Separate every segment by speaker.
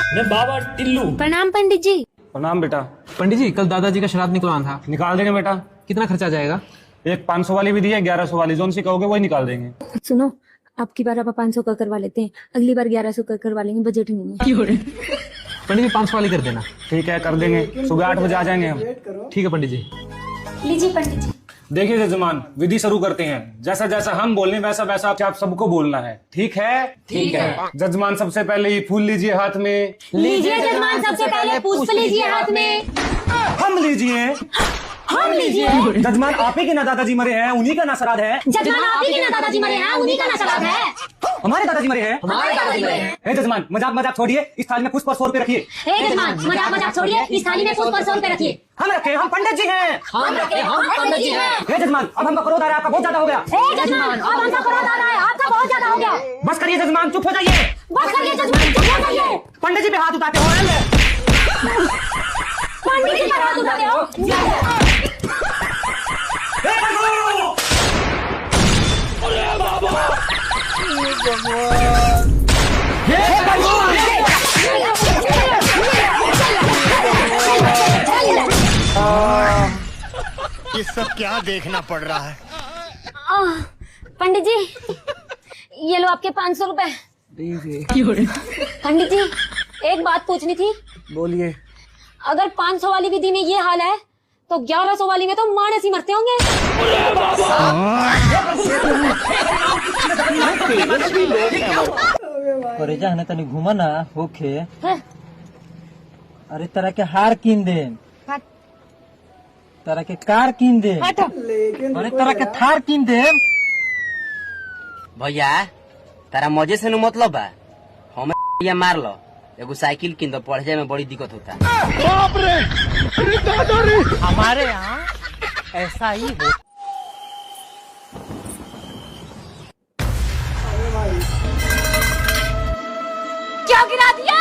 Speaker 1: मैं बाबा टिल्लू।
Speaker 2: प्रणाम पंडित जी।
Speaker 1: प्रणाम बेटा।
Speaker 3: पंडित जी कल दादाजी का श्राद्ध निकलवाना था,
Speaker 1: निकाल देंगे बेटा।
Speaker 3: कितना खर्चा जाएगा?
Speaker 1: एक 500 वाली भी दी है, 1100 वाली, जोन सी कहोगे वही निकाल देंगे।
Speaker 2: सुनो, अब की बार आप 500 का करवा लेते हैं, अगली बार 1100 का करवा लेंगे, बजट नहीं है।
Speaker 3: पंडित जी 500 वाली कर देना।
Speaker 1: ठीक है, कर देंगे। सुबह 8 बजे आ जाएंगे हम।
Speaker 3: ठीक है पंडित जी।
Speaker 2: लीजिए पंडित जी।
Speaker 1: देखिए जजमान, विधि शुरू करते हैं। जैसा जैसा हम बोलें वैसा वैसा आप सबको बोलना है। ठीक है?
Speaker 2: ठीक है।
Speaker 1: जजमान सबसे पहले ये फूल लीजिए हाथ में।
Speaker 2: लीजिए जजमान, सबसे पहले पुष्प लीजिए हाथ में।
Speaker 1: हम लीजिए।
Speaker 2: हम लीजिए।
Speaker 1: जजमान आप ही के ना दादाजी मरे हैं, उन्हीं का ना श्राद्ध है।
Speaker 2: जजमान आप ही के ना दादाजी मरे हैं, उन्हीं का ना श्राद्ध है।
Speaker 1: हमारे दादाजी मरे हैं।
Speaker 2: हमारे दादाजी मरे हैं।
Speaker 1: हे जजमान, मजाक छोड़िए, इस थाली में पुष्प और 100 रुपए रखिए।
Speaker 2: हे जजमान, मजाक छोड़िए, इस थाली में पुष्प और 100 रुपए रखिए।
Speaker 1: हम रखे, हम पंडित जी हैं।
Speaker 2: हम पंडित जी हैं।
Speaker 1: हे जजमान, अब हमका क्रोध आ रहा है, आपका बहुत ज्यादा हो गया।
Speaker 2: हे जजमान, अब हमका क्रोध आ रहा है, आपका बहुत ज्यादा हो गया।
Speaker 1: बस करिए जजमान, चुप हो जाइए।
Speaker 2: बस करिए जजमान, चुप हो जाइए।
Speaker 1: पंडित जी पे हाथ उठाते हो।
Speaker 2: पंडित जी पर हाथ उठाते हो।
Speaker 4: ये सब क्या देखना पड़ रहा है?
Speaker 2: पंडित जी, ये लो आपके 500 रुपए। पंडित जी, एक बात पूछनी थी।
Speaker 1: बोलिए।
Speaker 2: अगर 500 वाली विधि में ये हाल है तो 1100 वाली में तो मानस ही मरते होंगे।
Speaker 5: करे जा तनी घूमा ना होखे।
Speaker 2: हैं?
Speaker 5: अरे तरह के हार कीन दे, तरह के कार कीन दे, अरे तरह के थार कीन दे।
Speaker 6: भैया तारा मजे से नु मतलब बा, हम ये मार लो, एगो साइकिल किन दो, पढ़ जाए में बड़ी दिक्कत होता।
Speaker 4: बाप रे, अरे दादा रे।
Speaker 5: हमारे यहाँ ऐसा ही हो।
Speaker 2: क्या गिरा दिया?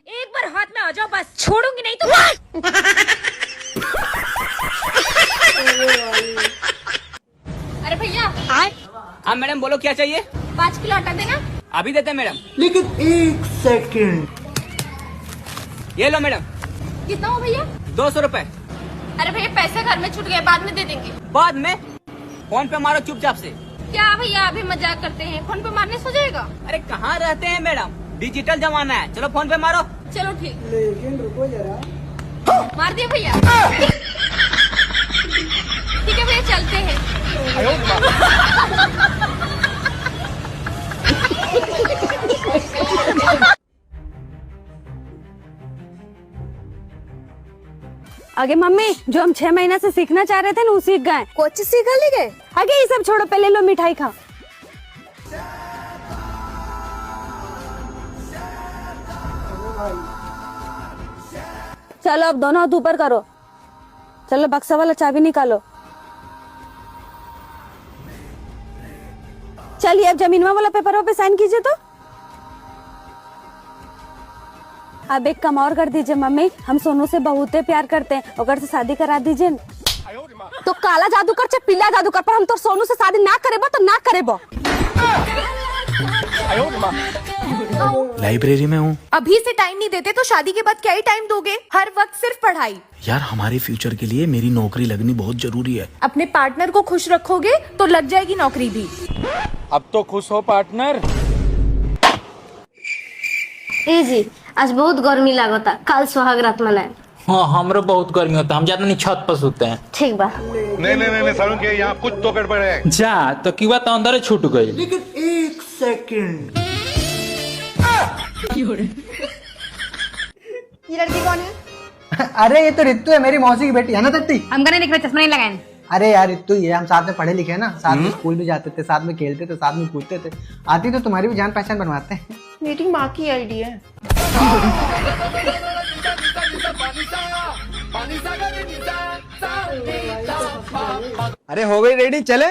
Speaker 2: एक बार हाथ में आ जाओ, बस छोड़ूंगी नहीं तो। अरे भैया।
Speaker 6: हाँ मैडम बोलो क्या चाहिए?
Speaker 2: 5 किलो आटा देना।
Speaker 6: अभी देते हैं मैडम।
Speaker 5: लेकिन 1 सेकंड।
Speaker 6: ये लो मैडम।
Speaker 2: कितना हो भैया?
Speaker 6: 200 रुपए।
Speaker 2: अरे भैया पैसे घर में छूट गए, बाद में दे देंगे।
Speaker 6: बाद में फोन पे मारो चुपचाप से।
Speaker 2: क्या भैया अभी मजाक करते हैं? फोन पे मारने से हो जाएगा।
Speaker 6: अरे कहाँ रहते हैं मैडम, डिजिटल जमाना है। चलो फोन पे मारो।
Speaker 2: चलो ठीक। लेकिन रुको जरा। मार दिया भैया। ठीक है भैया, चलते हैं।
Speaker 7: आगे मम्मी, जो हम 6 महीना से सीखना चाह रहे थे ना, वो सीख गए।
Speaker 8: कुछ सीखा ले गए?
Speaker 7: आगे ये सब छोड़ो, पहले लो मिठाई खा। चलो अब दोनों हाथ ऊपर करो। चलो बक्सा वाला चाबी निकालो। चलिए अब जमीनवा वाला पेपरों पे साइन कीजिए। तो अब एक काम और कर दीजिए मम्मी, हम सोनू से बहुत प्यार करते हैं, अगर से शादी करा दीजिए।
Speaker 8: तो काला जादूगर चाहे पीला जादूगर, पर हम तो सोनू से शादी ना करेबो तो ना करेबो।
Speaker 9: लाइब्रेरी में हूँ।
Speaker 8: अभी से टाइम नहीं देते तो शादी के बाद क्या ही टाइम दोगे? हर वक्त सिर्फ पढ़ाई।
Speaker 9: यार हमारे फ्यूचर के लिए मेरी नौकरी लगनी बहुत जरूरी है।
Speaker 8: अपने पार्टनर को खुश रखोगे तो लग जाएगी नौकरी भी।
Speaker 1: अब तो खुश हो पार्टनर।
Speaker 2: ए जी, आज बहुत गर्मी लागता, काल सुहाग रात मनाए।
Speaker 5: हाँ हमरो बहुत गर्मी होता है, हम ज्यादा नहीं छत पर सोते हैं।
Speaker 2: ठीक बा।
Speaker 4: नहीं सारुण के यहाँ कुछ तो गड़बड़ है।
Speaker 5: जा तो की बात अंदर छूट गई।
Speaker 10: लेकिन 1 सेकंड।
Speaker 8: ये लड़की कौन है?
Speaker 10: अरे ये तो रितु है, मेरी मौसी की बेटी है ना तत्ती।
Speaker 8: हमको नहीं दिख रहा, चश्मा नहीं लगाए।
Speaker 10: अरे यार रितु ही है, हम साथ में पढ़े लिखे हैं ना, साथ में स्कूल भी जाते थे, साथ में खेलते थे, साथ में कूदते थे। आती तो तुम्हारी भी जान पहचान बनवाते हैं।
Speaker 8: मीटिंग माँ की आईडी है।
Speaker 10: अरे हो गई रेडी, चले?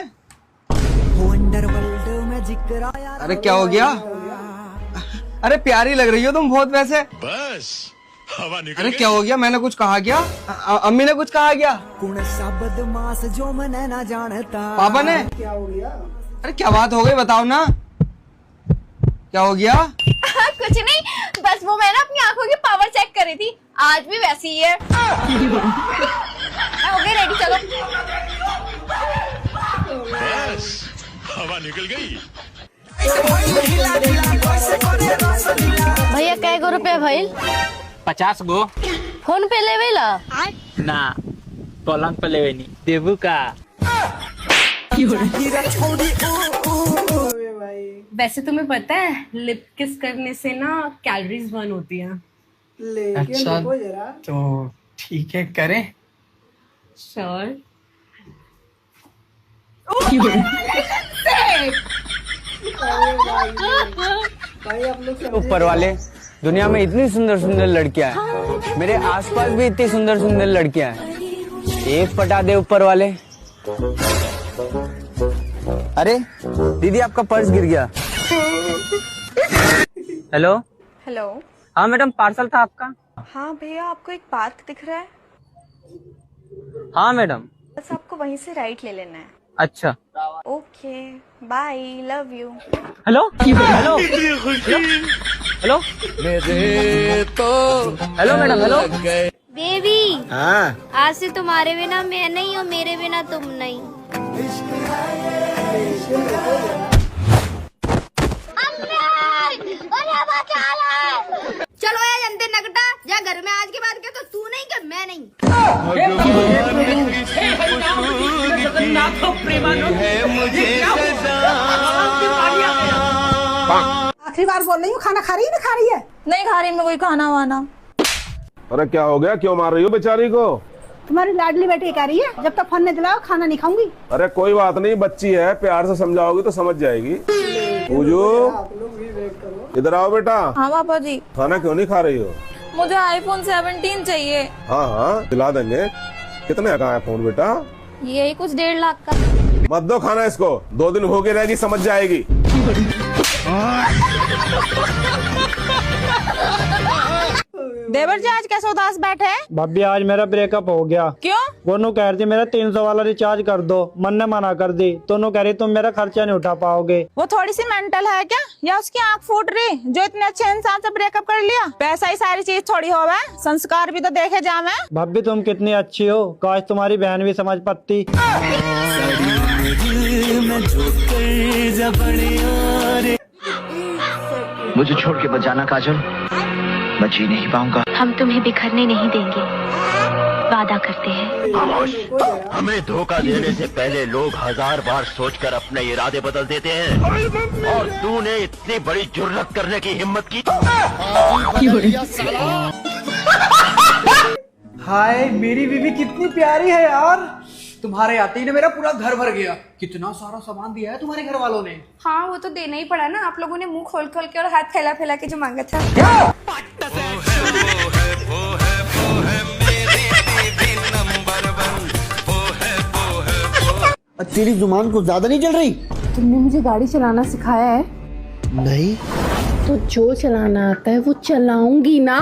Speaker 10: अरे क्या हो गया? अरे प्यारी लग रही हो तुम बहुत वैसे।
Speaker 4: बस
Speaker 10: अरे क्या हो गया? मैंने कुछ कहा क्या? अम्मी ने कुछ कहा क्या? पापा ने? क्या हो गया? अरे क्या बात हो गई बताओ ना, क्या हो गया?
Speaker 8: कुछ नहीं, बस वो मैं ना अपनी आंखों की पावर चेक कर रही थी, आज भी वैसी ही है। मैं हो गई रेडी, चलो।
Speaker 4: हवा निकल गई।
Speaker 8: भैया कै गो रुपया भइल?
Speaker 5: 50 गो।
Speaker 8: फोन पे लेवे ला?
Speaker 5: ना पलंग पे लेवे नी देबू का।
Speaker 8: वैसे तुम्हें पता है लिप किस करने से ना कैलोरीज बर्न होती हैं।
Speaker 10: अच्छा तो ठीक है, करें।
Speaker 8: श्योर।
Speaker 10: ऊपर वाले, दुनिया में इतनी सुंदर सुंदर लड़कियां हैं, मेरे आसपास भी इतनी सुंदर सुंदर लड़कियां हैं, एक पटा दे ऊपर वाले। अरे दीदी आपका पर्स गिर गया। Hello
Speaker 8: hello.
Speaker 10: हाँ मैडम, पार्सल था आपका।
Speaker 8: हाँ भैया, आपको एक पार्क दिख रहा है?
Speaker 10: हाँ मैडम।
Speaker 8: बस आपको वहीं से राइट ले लेना है।
Speaker 10: अच्छा
Speaker 8: okay bye, love you.
Speaker 10: Hello hello hello hello madam, hello.
Speaker 2: Baby,
Speaker 10: हाँ
Speaker 2: आज से तुम्हारे बिना मैं नहीं और मेरे बिना तुम नहीं।
Speaker 8: चलो यार जनते नगटा, या घर में आज के बाद के तो तू नहीं कि मैं नहीं।
Speaker 5: आखिरी बार बोल रही हूँ, खाना खा रही है ना खा रही है?
Speaker 8: नहीं खा रही मैं कोई खाना वाना।
Speaker 11: अरे क्या हो गया, क्यों मार रही हो बेचारी को?
Speaker 5: तुम्हारी लाडली बेटी कह रही है जब तक फोन नहीं दिलाओ खाना नहीं खाऊंगी।
Speaker 11: अरे कोई बात नहीं, बच्ची है, प्यार से समझाओगी तो समझ जाएगी। पूजू इधर आओ बेटा।
Speaker 8: हाँ पापा जी।
Speaker 11: खाना क्यों नहीं खा रही हो?
Speaker 8: मुझे आईफोन 17 चाहिए।
Speaker 11: हाँ हाँ दिला देंगे। कितने का है फोन बेटा?
Speaker 8: यही कुछ 1.5 लाख का।
Speaker 11: मत दो खाना इसको, 2 दिन भूखी रहेगी, समझ जाएगी।
Speaker 8: देवर जी आज कैसे उदास बैठे हैं?
Speaker 5: भाभी आज मेरा ब्रेकअप हो गया।
Speaker 8: क्यों?
Speaker 5: गोनू कह रही थी मेरा 300 वाला रिचार्ज कर दो, मन ने मना कर दी। दोनों कह रही तुम मेरा खर्चा नहीं उठा पाओगे।
Speaker 8: वो थोड़ी सी मेंटल है क्या, या उसकी आंख फूट रही जो इतने अच्छे इंसान से ब्रेकअप कर लिया? पैसा ही सारी चीज थोड़ी हो, संस्कार भी तो देखे जावे।
Speaker 5: भाभी तुम कितनी अच्छी हो, काश तुम्हारी बहन भी समझ पाती।
Speaker 9: मुझे छोड़ के मत जाना काजल, मैं जी नहीं पाऊंगा।
Speaker 2: हम तुम्हें बिखरने नहीं देंगे, वादा करते हैं।
Speaker 4: खामोश। हमें धोखा देने से पहले लोग 1000 बार सोचकर अपने इरादे बदल देते हैं, और तूने इतनी बड़ी जुर्रत करने की हिम्मत की।
Speaker 10: हाय मेरी बीवी कितनी प्यारी है यार, तुम्हारे आते ही ना मेरा पूरा घर भर गया। कितना सारा सामान दिया है तुम्हारे घर वालों ने।
Speaker 8: हाँ वो तो देना ही पड़ा ना, आप लोगों ने मुंह खोल खोल के और हाथ फैला फैला के जो मांगा था।
Speaker 10: तेरी जुबान को ज्यादा नहीं चल रही?
Speaker 7: तुमने मुझे गाड़ी चलाना सिखाया है?
Speaker 10: नहीं।
Speaker 7: तो जो चलाना आता है वो चलाऊंगी ना।